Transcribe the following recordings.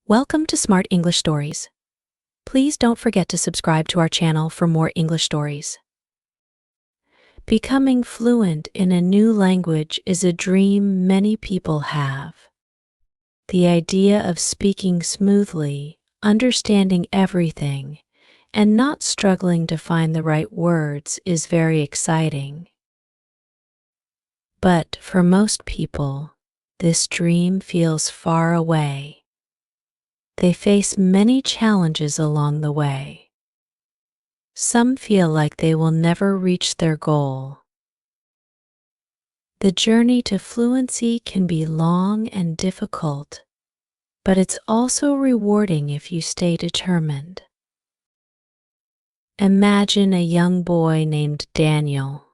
Welcome to Smart English Stories. Please don't forget to subscribe to our channel for more English stories. Becoming fluent in a new language is a dream many people have. The idea of speaking smoothly, understanding everything, and not struggling to find the right words is very exciting. But for most people, this dream feels far away. They face many challenges along the way. Some feel like they will never reach their goal. The journey to fluency can be long and difficult, but it's also rewarding if you stay determined. Imagine a young boy named Daniel.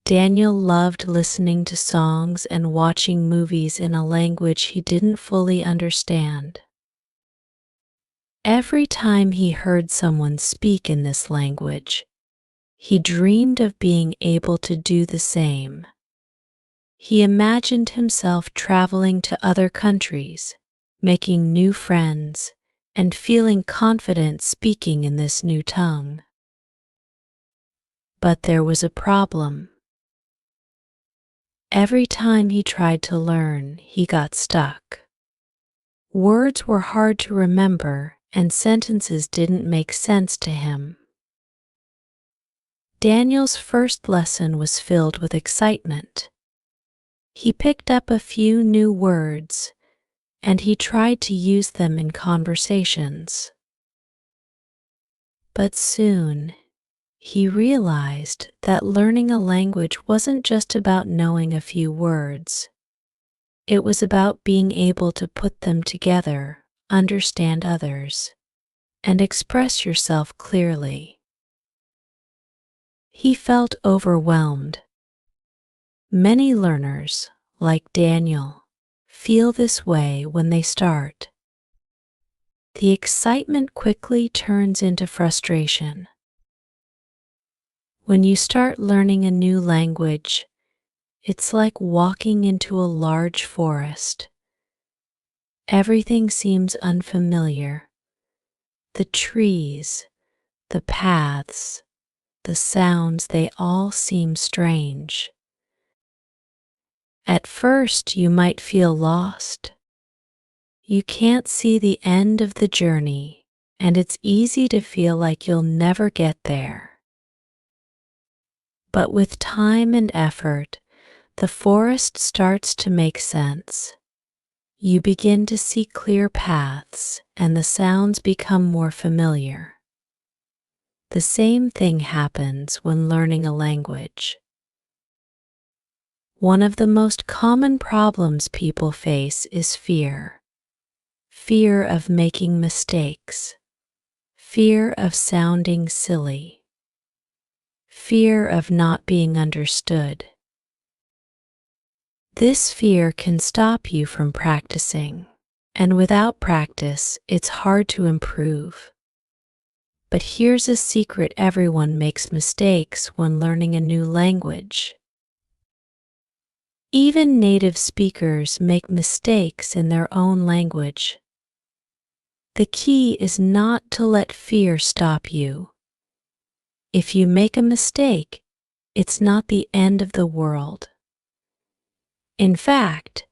Daniel loved listening to songs and watching movies in a language he didn't fully understand. Every time he heard someone speak in this language, he dreamed of being able to do the same. He imagined himself traveling to other countries, making new friends, and feeling confident speaking in this new tongue. But there was a problem. Every time he tried to learn, he got stuck. Words were hard to remember, and sentences didn't make sense to him. Daniel's first lesson was filled with excitement. He picked up a few new words, and he tried to use them in conversations. But soon, he realized that learning a language wasn't just about knowing a few words. It was about being able to put them together, understand others, and express yourself clearly. He felt overwhelmed. Many learners, like Daniel, feel this way when they start. The excitement quickly turns into frustration. When you start learning a new language, it's like walking into a large forest. Everything seems unfamiliar. The trees, the paths, the sounds, they all seem strange. At first, you might feel lost. You can't see the end of the journey, and it's easy to feel like you'll never get there. But with time and effort, the forest starts to make sense. You begin to see clear paths, and the sounds become more familiar. The same thing happens when learning a language. One of the most common problems people face is fear. Fear of making mistakes. Fear of sounding silly. Fear of not being understood. This fear can stop you from practicing, and without practice, it's hard to improve. But here's a secret: everyone makes mistakes when learning a new language. Even native speakers make mistakes in their own language. The key is not to let fear stop you. If you make a mistake, it's not the end of the world. In fact,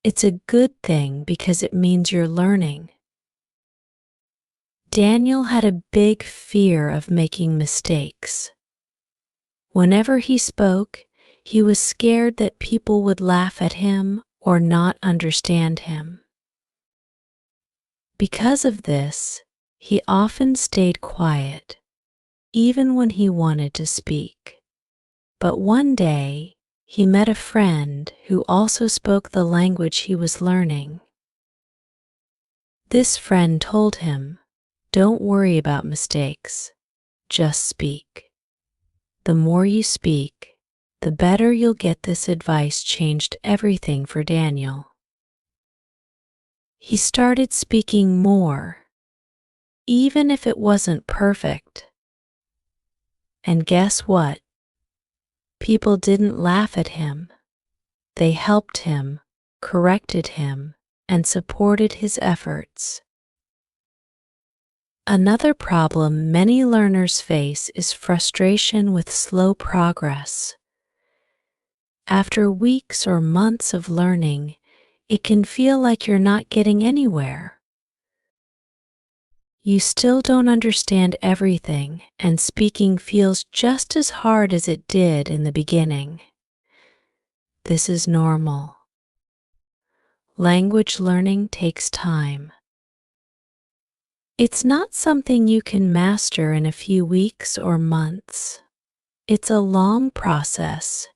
it's a good thing because it means you're learning. Daniel had a big fear of making mistakes. Whenever he spoke, he was scared that people would laugh at him or not understand him. Because of this, he often stayed quiet, even when he wanted to speak. But one day, he met a friend who also spoke the language he was learning. This friend told him, "Don't worry about mistakes, just speak. The more you speak, the better you'll get." This advice changed everything for Daniel. He started speaking more, even if it wasn't perfect. And guess what? People didn't laugh at him. They helped him, corrected him, and supported his efforts. Another problem many learners face is frustration with slow progress. After weeks or months of learning, it can feel like you're not getting anywhere. You still don't understand everything, and speaking feels just as hard as it did in the beginning. This is normal. Language learning takes time. It's not something you can master in a few weeks or months. It's a long process,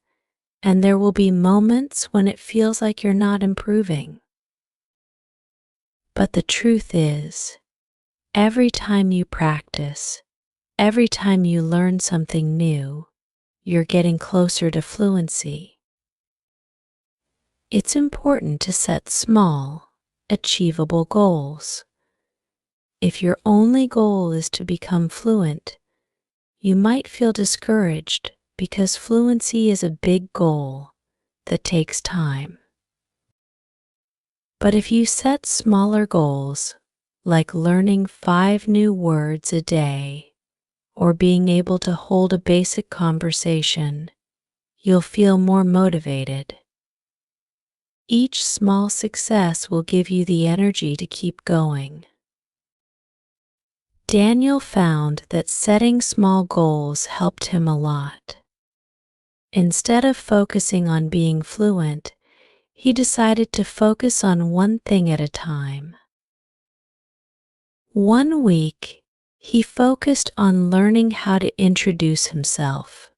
and there will be moments when it feels like you're not improving. But the truth is, every time you practice, every time you learn something new, you're getting closer to fluency. It's important to set small, achievable goals. If your only goal is to become fluent, you might feel discouraged because fluency is a big goal that takes time. But if you set smaller goals, like learning 5 new words a day or being able to hold a basic conversation, you'll feel more motivated. Each small success will give you the energy to keep going. Daniel found that setting small goals helped him a lot. Instead of focusing on being fluent, he decided to focus on one thing at a time. One week, he focused on learning how to introduce himself.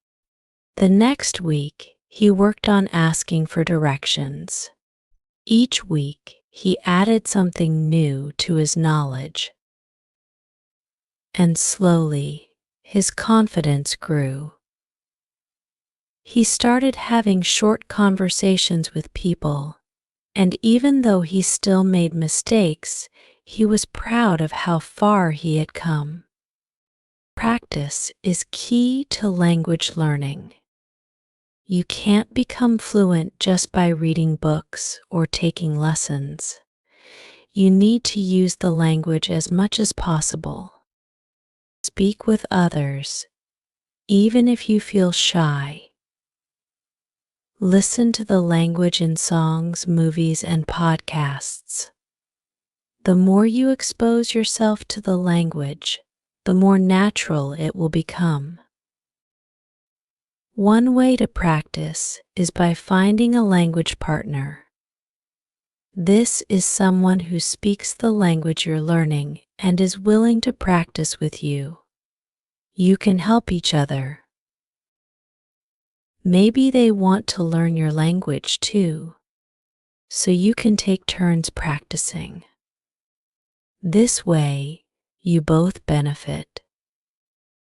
The next week, he worked on asking for directions. Each week, he added something new to his knowledge. And slowly, his confidence grew. He started having short conversations with people, and even though he still made mistakes, he was proud of how far he had come. Practice is key to language learning. You can't become fluent just by reading books or taking lessons. You need to use the language as much as possible. Speak with others, even if you feel shy. Listen to the language in songs, movies, and podcasts. The more you expose yourself to the language, the more natural it will become. One way to practice is by finding a language partner. This is someone who speaks the language you're learning and is willing to practice with you. You can help each other. Maybe they want to learn your language too, so you can take turns practicing. This way, you both benefit.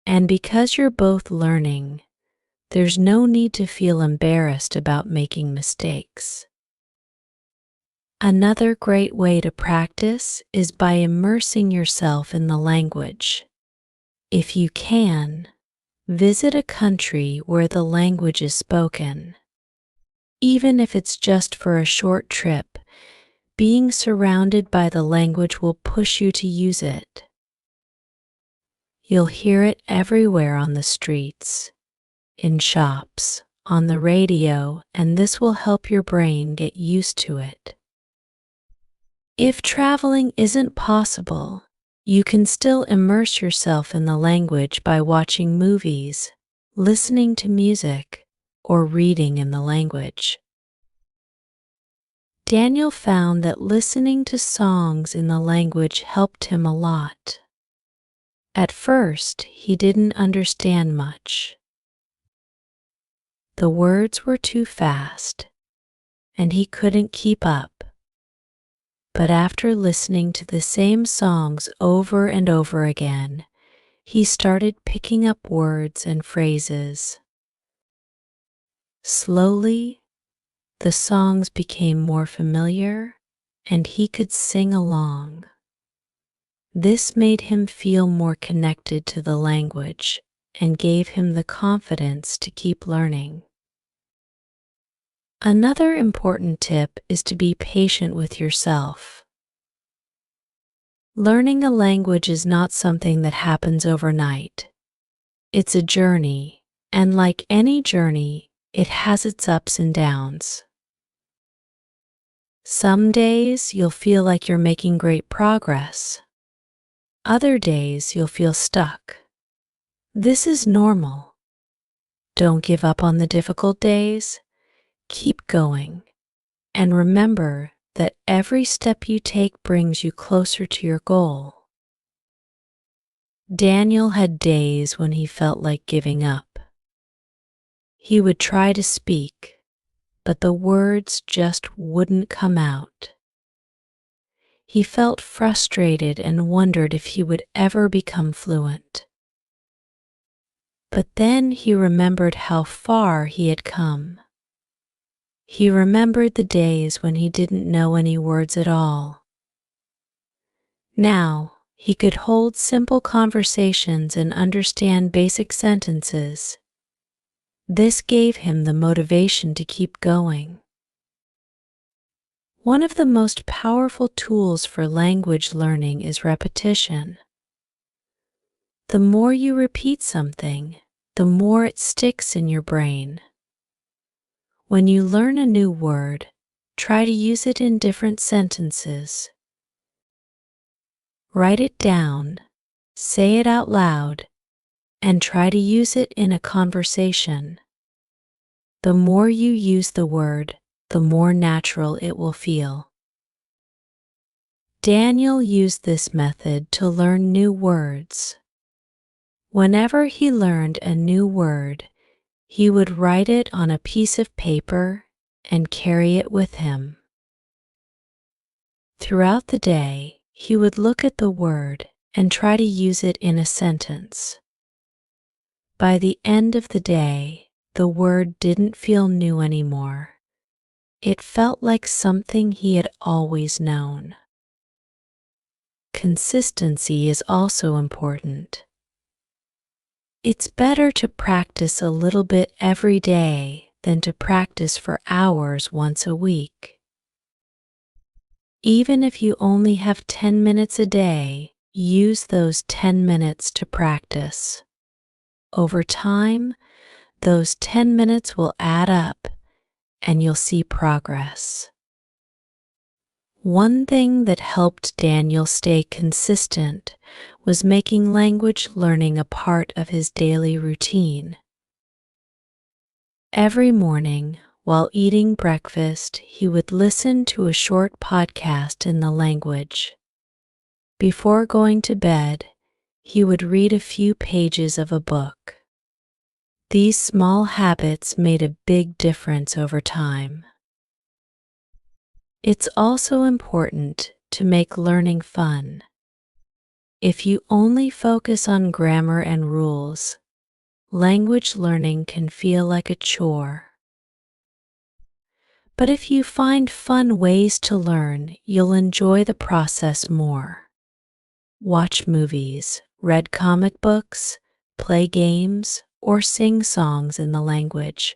And because you're both learning, there's no need to feel embarrassed about making mistakes. Another great way to practice is by immersing yourself in the language. If you can, visit a country where the language is spoken. Even if it's just for a short trip, being surrounded by the language will push you to use it. You'll hear it everywhere on the streets, in shops, on the radio, and this will help your brain get used to it. If traveling isn't possible, you can still immerse yourself in the language by watching movies, listening to music, or reading in the language. Daniel found that listening to songs in the language helped him a lot. At first, he didn't understand much. The words were too fast, and he couldn't keep up. But after listening to the same songs over and over again, he started picking up words and phrases. Slowly, the songs became more familiar, and he could sing along. This made him feel more connected to the language and gave him the confidence to keep learning. Another important tip is to be patient with yourself. Learning a language is not something that happens overnight. It's a journey, and like any journey, it has its ups and downs. Some days you'll feel like you're making great progress. Other days you'll feel stuck. This is normal. Don't give up on the difficult days. Keep going. And remember that every step you take brings you closer to your goal. Daniel had days when he felt like giving up. He would try to speak, but the words just wouldn't come out. He felt frustrated and wondered if he would ever become fluent. But then he remembered how far he had come. He remembered the days when he didn't know any words at all. Now, he could hold simple conversations and understand basic sentences. This gave him the motivation to keep going. One of the most powerful tools for language learning is repetition. The more you repeat something, the more it sticks in your brain. When you learn a new word, try to use it in different sentences. Write it down, say it out loud, and try to use it in a conversation. The more you use the word, the more natural it will feel. Daniel used this method to learn new words. Whenever he learned a new word, he would write it on a piece of paper and carry it with him. Throughout the day, he would look at the word and try to use it in a sentence. By the end of the day, the word didn't feel new anymore. It felt like something he had always known. Consistency is also important. It's better to practice a little bit every day than to practice for hours once a week. Even if you only have 10 minutes a day, use those 10 minutes to practice. Over time, those 10 minutes will add up and you'll see progress. One thing that helped Daniel stay consistent was making language learning a part of his daily routine. Every morning, while eating breakfast, he would listen to a short podcast in the language. Before going to bed, he would read a few pages of a book. These small habits made a big difference over time. It's also important to make learning fun. If you only focus on grammar and rules, language learning can feel like a chore. But if you find fun ways to learn, you'll enjoy the process more. Watch movies, read comic books, play games, or sing songs in the language.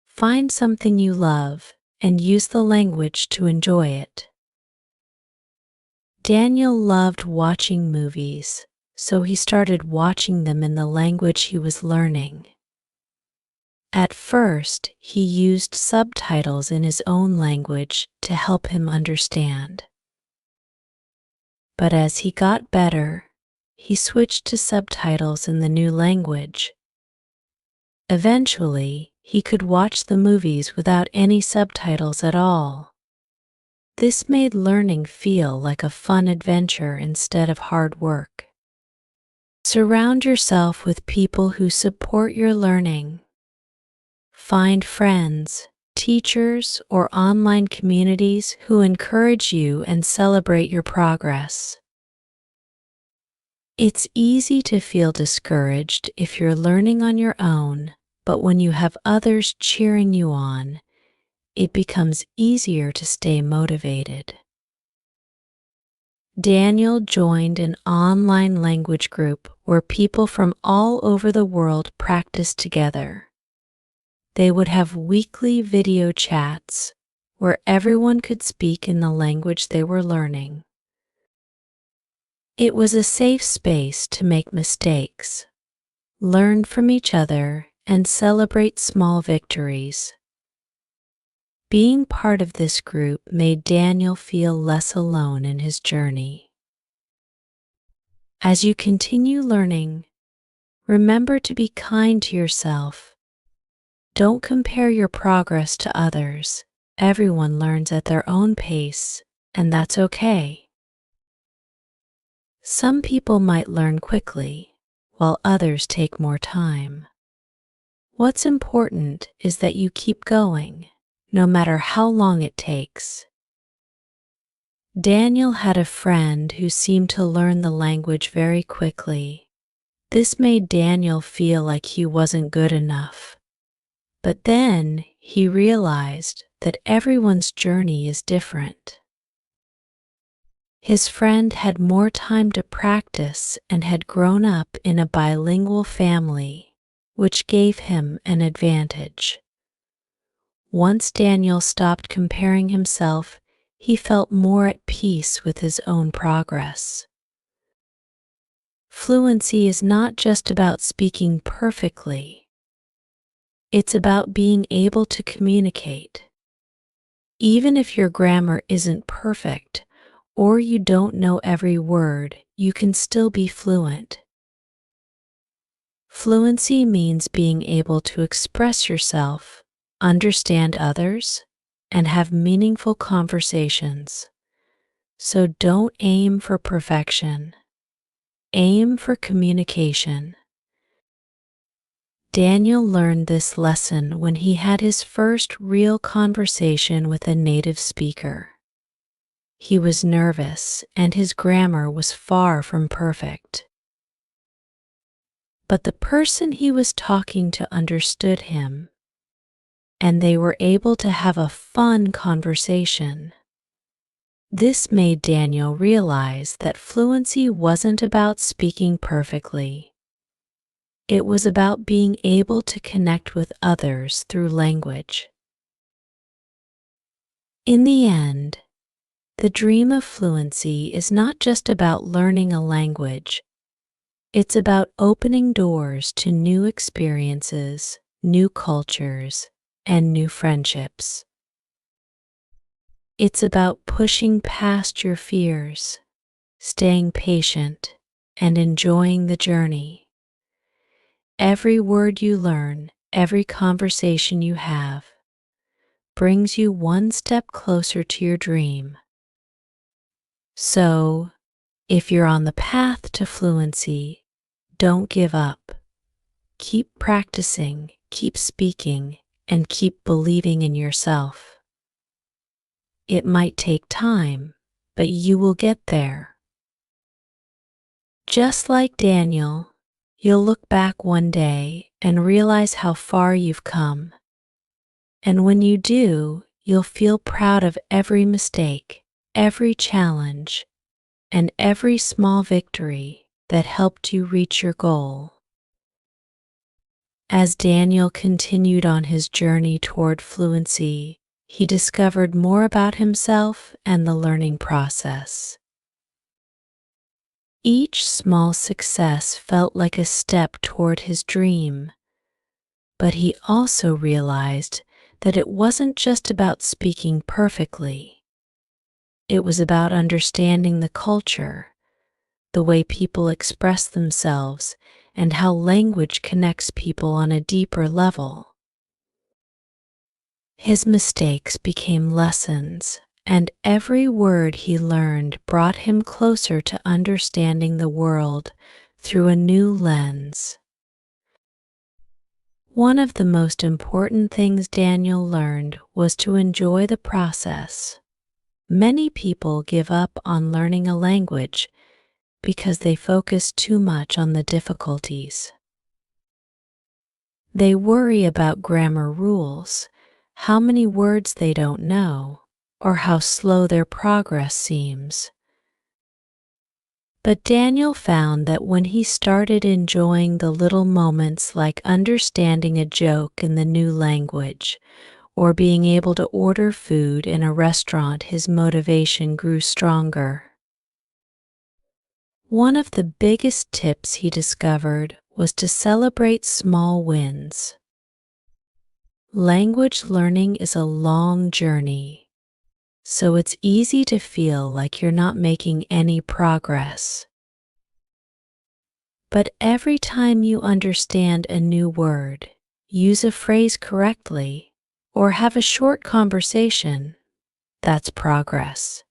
Find something you love and use the language to enjoy it. Daniel loved watching movies, so he started watching them in the language he was learning. At first, he used subtitles in his own language to help him understand. But as he got better, he switched to subtitles in the new language. Eventually, he could watch the movies without any subtitles at all. This made learning feel like a fun adventure instead of hard work. Surround yourself with people who support your learning. Find friends, teachers, or online communities who encourage you and celebrate your progress. It's easy to feel discouraged if you're learning on your own, but when you have others cheering you on, it becomes easier to stay motivated. Daniel joined an online language group where people from all over the world practiced together. They would have weekly video chats where everyone could speak in the language they were learning. It was a safe space to make mistakes, learn from each other, and celebrate small victories. Being part of this group made Daniel feel less alone in his journey. As you continue learning, remember to be kind to yourself. Don't compare your progress to others. Everyone learns at their own pace, and that's okay. Some people might learn quickly, while others take more time. What's important is that you keep going, no matter how long it takes. Daniel had a friend who seemed to learn the language very quickly. This made Daniel feel like he wasn't good enough. But then he realized that everyone's journey is different. His friend had more time to practice and had grown up in a bilingual family, which gave him an advantage. Once Daniel stopped comparing himself, he felt more at peace with his own progress. Fluency is not just about speaking perfectly. It's about being able to communicate. Even if your grammar isn't perfect or you don't know every word, you can still be fluent. Fluency means being able to express yourself, understand others, and have meaningful conversations. So don't aim for perfection. Aim for communication. Daniel learned this lesson when he had his first real conversation with a native speaker. He was nervous and his grammar was far from perfect. But the person he was talking to understood him, and they were able to have a fun conversation. This made Daniel realize that fluency wasn't about speaking perfectly. It was about being able to connect with others through language. In the end, the dream of fluency is not just about learning a language. It's about opening doors to new experiences, new cultures, and new friendships. It's about pushing past your fears, staying patient, and enjoying the journey. Every word you learn, every conversation you have, brings you one step closer to your dream. So, if you're on the path to fluency, don't give up. Keep practicing, keep speaking, and keep believing in yourself. It might take time, but you will get there. Just like Daniel, you'll look back one day and realize how far you've come. And when you do, you'll feel proud of every mistake, every challenge, and every small victory that helped you reach your goal. As Daniel continued on his journey toward fluency, he discovered more about himself and the learning process. Each small success felt like a step toward his dream, but he also realized that it wasn't just about speaking perfectly. It was about understanding the culture, the way people express themselves, and how language connects people on a deeper level. His mistakes became lessons, and every word he learned brought him closer to understanding the world through a new lens. One of the most important things Daniel learned was to enjoy the process. Many people give up on learning a language because they focus too much on the difficulties. They worry about grammar rules, how many words they don't know, or how slow their progress seems. But Daniel found that when he started enjoying the little moments like understanding a joke in the new language or being able to order food in a restaurant, his motivation grew stronger. One of the biggest tips he discovered was to celebrate small wins. Language learning is a long journey, so it's easy to feel like you're not making any progress. But every time you understand a new word, use a phrase correctly, or have a short conversation, that's progress.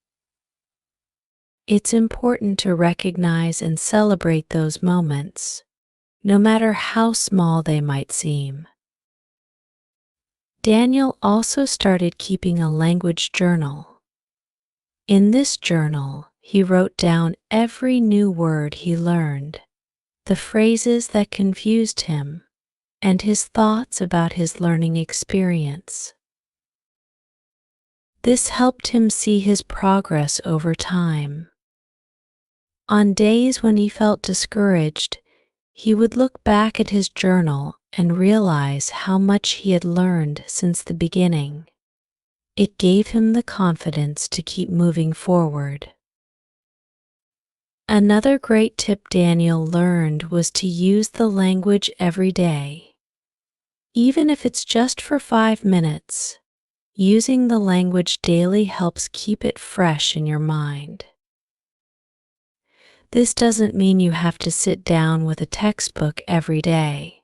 It's important to recognize and celebrate those moments, no matter how small they might seem. Daniel also started keeping a language journal. In this journal, he wrote down every new word he learned, the phrases that confused him, and his thoughts about his learning experience. This helped him see his progress over time. On days when he felt discouraged, he would look back at his journal and realize how much he had learned since the beginning. It gave him the confidence to keep moving forward. Another great tip Daniel learned was to use the language every day. Even if it's just for 5 minutes, using the language daily helps keep it fresh in your mind. This doesn't mean you have to sit down with a textbook every day.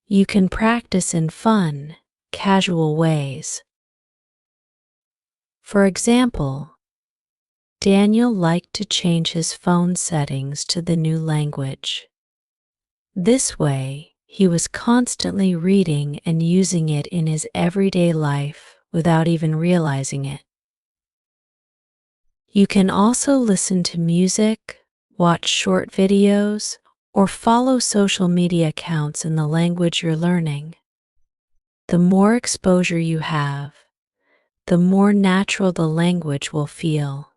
You can practice in fun, casual ways. For example, Daniel liked to change his phone settings to the new language. This way, he was constantly reading and using it in his everyday life without even realizing it. You can also listen to music, watch short videos, or follow social media accounts in the language you're learning. The more exposure you have, the more natural the language will feel.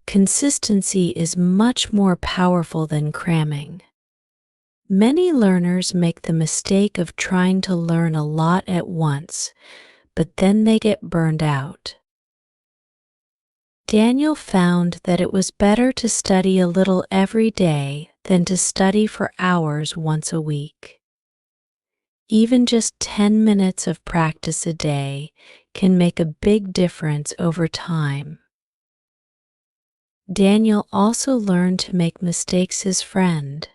Consistency is much more powerful than cramming. Many learners make the mistake of trying to learn a lot at once, but then they get burned out. Daniel found that it was better to study a little every day than to study for hours once a week. Even just 10 minutes of practice a day can make a big difference over time. Daniel also learned to make mistakes his friend.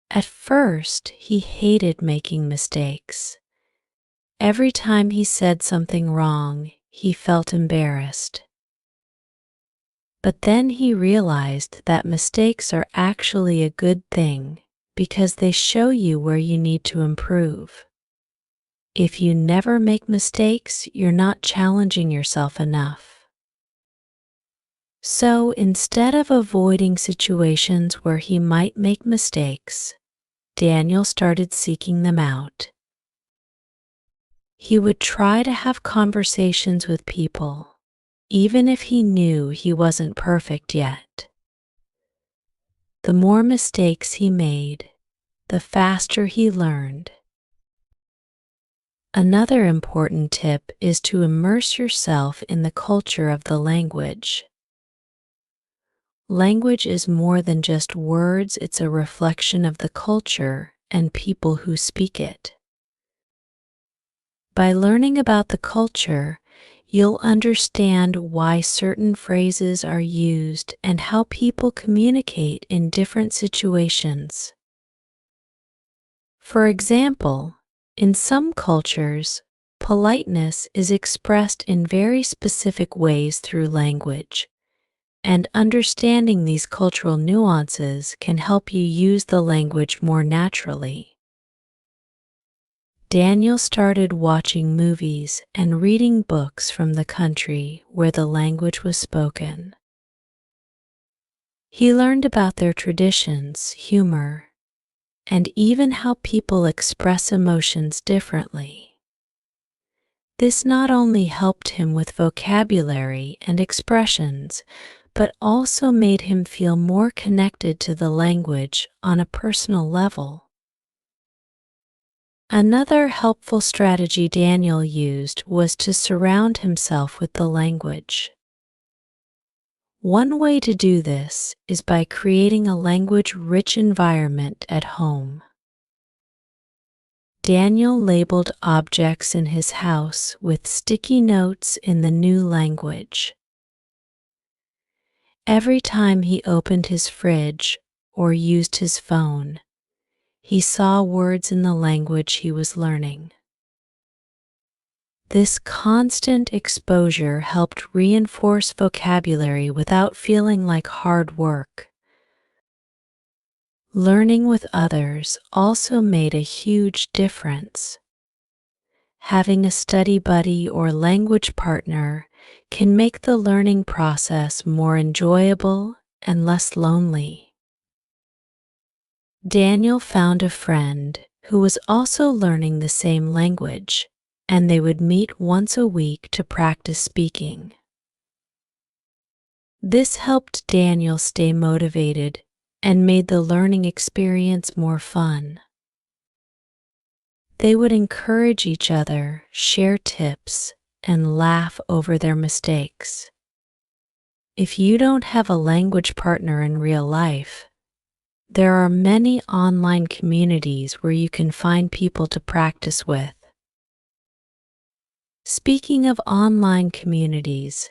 At first, he hated making mistakes. Every time he said something wrong, he felt embarrassed. But then he realized that mistakes are actually a good thing because they show you where you need to improve. If you never make mistakes, you're not challenging yourself enough. So instead of avoiding situations where he might make mistakes, Daniel started seeking them out. He would try to have conversations with people, even if he knew he wasn't perfect yet. The more mistakes he made, the faster he learned. Another important tip is to immerse yourself in the culture of the language. Language is more than just words, it's a reflection of the culture and people who speak it. By learning about the culture, you'll understand why certain phrases are used and how people communicate in different situations. For example, in some cultures, politeness is expressed in very specific ways through language, and understanding these cultural nuances can help you use the language more naturally. Daniel started watching movies and reading books from the country where the language was spoken. He learned about their traditions, humor, and even how people express emotions differently. This not only helped him with vocabulary and expressions, but also made him feel more connected to the language on a personal level. Another helpful strategy Daniel used was to surround himself with the language. One way to do this is by creating a language-rich environment at home. Daniel labeled objects in his house with sticky notes in the new language. Every time he opened his fridge or used his phone, he saw words in the language he was learning. This constant exposure helped reinforce vocabulary without feeling like hard work. Learning with others also made a huge difference. Having a study buddy or language partner can make the learning process more enjoyable and less lonely. Daniel found a friend who was also learning the same language, and they would meet once a week to practice speaking. This helped Daniel stay motivated and made the learning experience more fun. They would encourage each other, share tips, and laugh over their mistakes. If you don't have a language partner in real life, there are many online communities where you can find people to practice with. Speaking of online communities,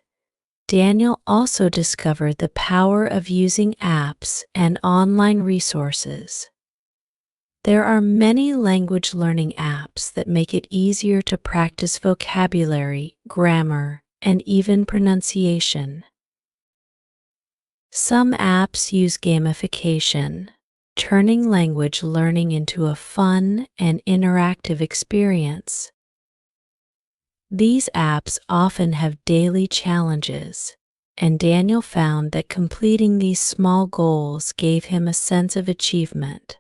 Daniel also discovered the power of using apps and online resources. There are many language learning apps that make it easier to practice vocabulary, grammar, and even pronunciation. Some apps use gamification, turning language learning into a fun and interactive experience. These apps often have daily challenges, and Daniel found that completing these small goals gave him a sense of achievement.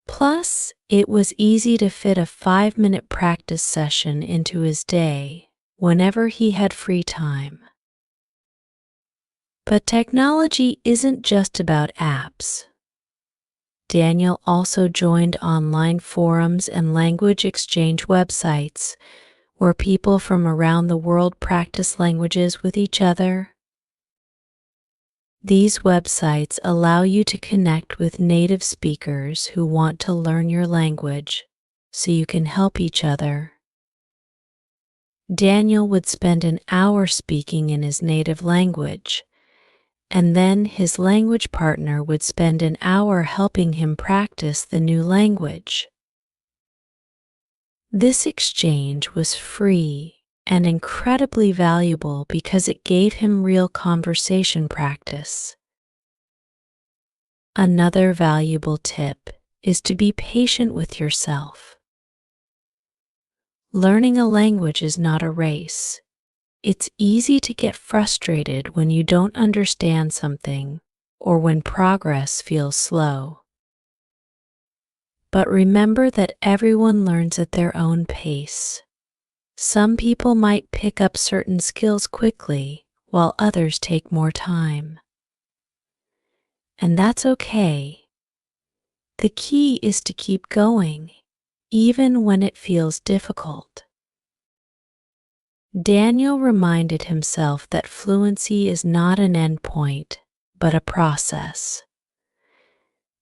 Plus, it was easy to fit a 5-minute practice session into his day whenever he had free time. But technology isn't just about apps. Daniel also joined online forums and language exchange websites where people from around the world practice languages with each other. These websites allow you to connect with native speakers who want to learn your language, so you can help each other. Daniel would spend an hour speaking in his native language, and then his language partner would spend an hour helping him practice the new language. This exchange was free and incredibly valuable because it gave him real conversation practice. Another valuable tip is to be patient with yourself. Learning a language is not a race. It's easy to get frustrated when you don't understand something or when progress feels slow. But remember that everyone learns at their own pace. Some people might pick up certain skills quickly, while others take more time. And that's okay. The key is to keep going, even when it feels difficult. Daniel reminded himself that fluency is not an endpoint, but a process.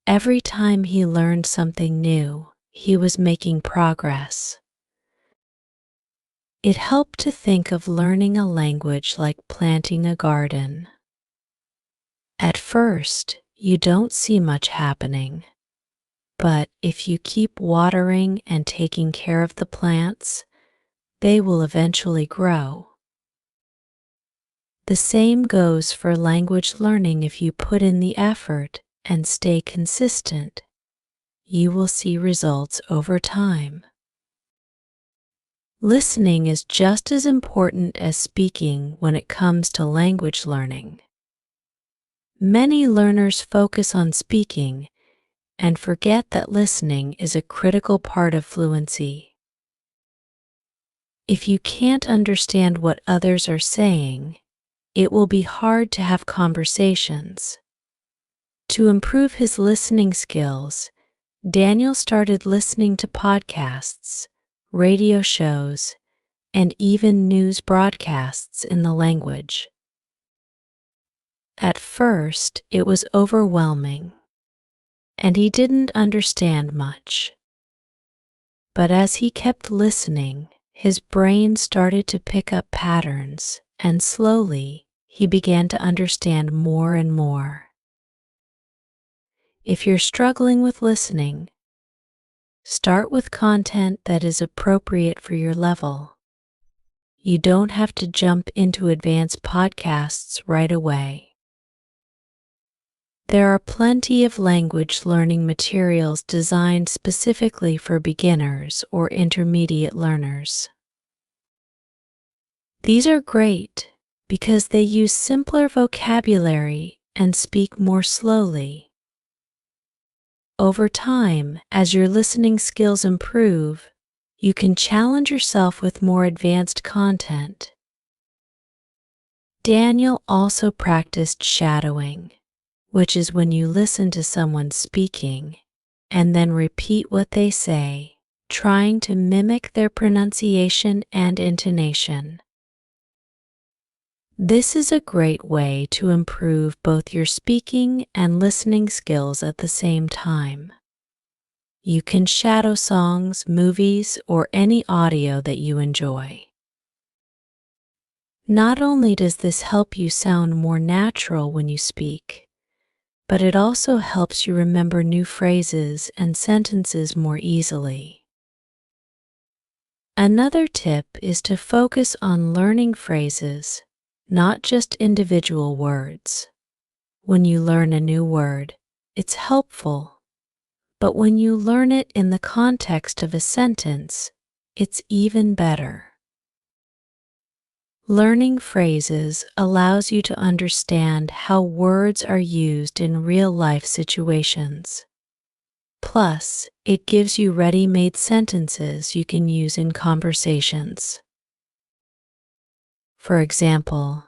Every time he learned something new, he was making progress. It helped to think of learning a language like planting a garden. At first, you don't see much happening, but if you keep watering and taking care of the plants, they will eventually grow. The same goes for language learning. If you put in the effort and stay consistent, you will see results over time. Listening is just as important as speaking when it comes to language learning. Many learners focus on speaking and forget that listening is a critical part of fluency. If you can't understand what others are saying, it will be hard to have conversations. To improve his listening skills, Daniel started listening to podcasts, radio shows, and even news broadcasts in the language. At first, it was overwhelming, and he didn't understand much. But as he kept listening, his brain started to pick up patterns, and slowly, he began to understand more and more. If you're struggling with listening, start with content that is appropriate for your level. You don't have to jump into advanced podcasts right away. There are plenty of language learning materials designed specifically for beginners or intermediate learners. These are great because they use simpler vocabulary and speak more slowly. Over time, as your listening skills improve, you can challenge yourself with more advanced content. Daniel also practiced shadowing, which is when you listen to someone speaking and then repeat what they say, trying to mimic their pronunciation and intonation. This is a great way to improve both your speaking and listening skills at the same time. You can shadow songs, movies, or any audio that you enjoy. Not only does this help you sound more natural when you speak, but it also helps you remember new phrases and sentences more easily. Another tip is to focus on learning phrases, not just individual words. When you learn a new word, it's helpful, but when you learn it in the context of a sentence, it's even better. Learning phrases allows you to understand how words are used in real-life situations. Plus, it gives you ready-made sentences you can use in conversations. For example,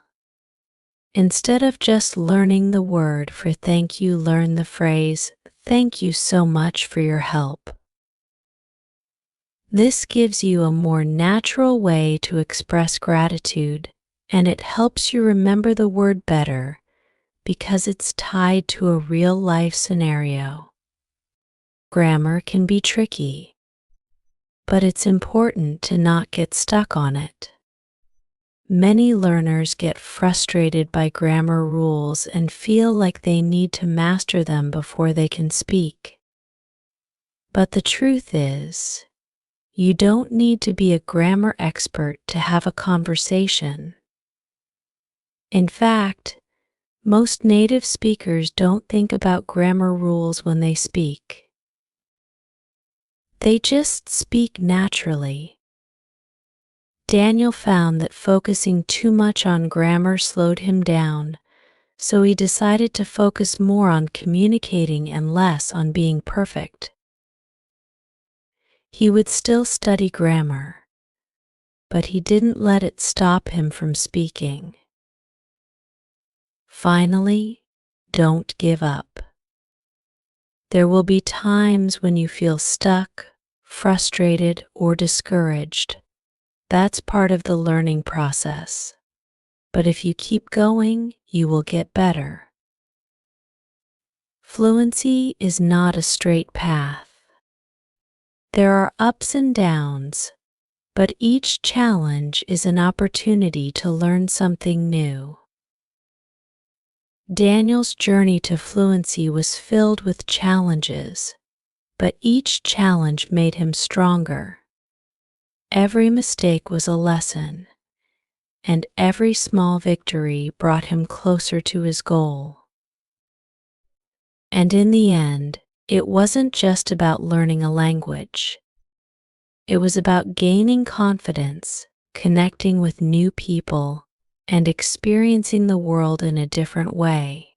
instead of just learning the word for thank you, learn the phrase, "Thank you so much for your help." This gives you a more natural way to express gratitude, and it helps you remember the word better because it's tied to a real-life scenario. Grammar can be tricky, but it's important to not get stuck on it. Many learners get frustrated by grammar rules and feel like they need to master them before they can speak. But the truth is, you don't need to be a grammar expert to have a conversation. In fact, most native speakers don't think about grammar rules when they speak. They just speak naturally. Daniel found that focusing too much on grammar slowed him down, so he decided to focus more on communicating and less on being perfect. He would still study grammar, but he didn't let it stop him from speaking. Finally, don't give up. There will be times when you feel stuck, frustrated, or discouraged. That's part of the learning process. But if you keep going, you will get better. Fluency is not a straight path. There are ups and downs, but each challenge is an opportunity to learn something new. Daniel's journey to fluency was filled with challenges, but each challenge made him stronger. Every mistake was a lesson, and every small victory brought him closer to his goal. And in the end, it wasn't just about learning a language. It was about gaining confidence, connecting with new people, and experiencing the world in a different way.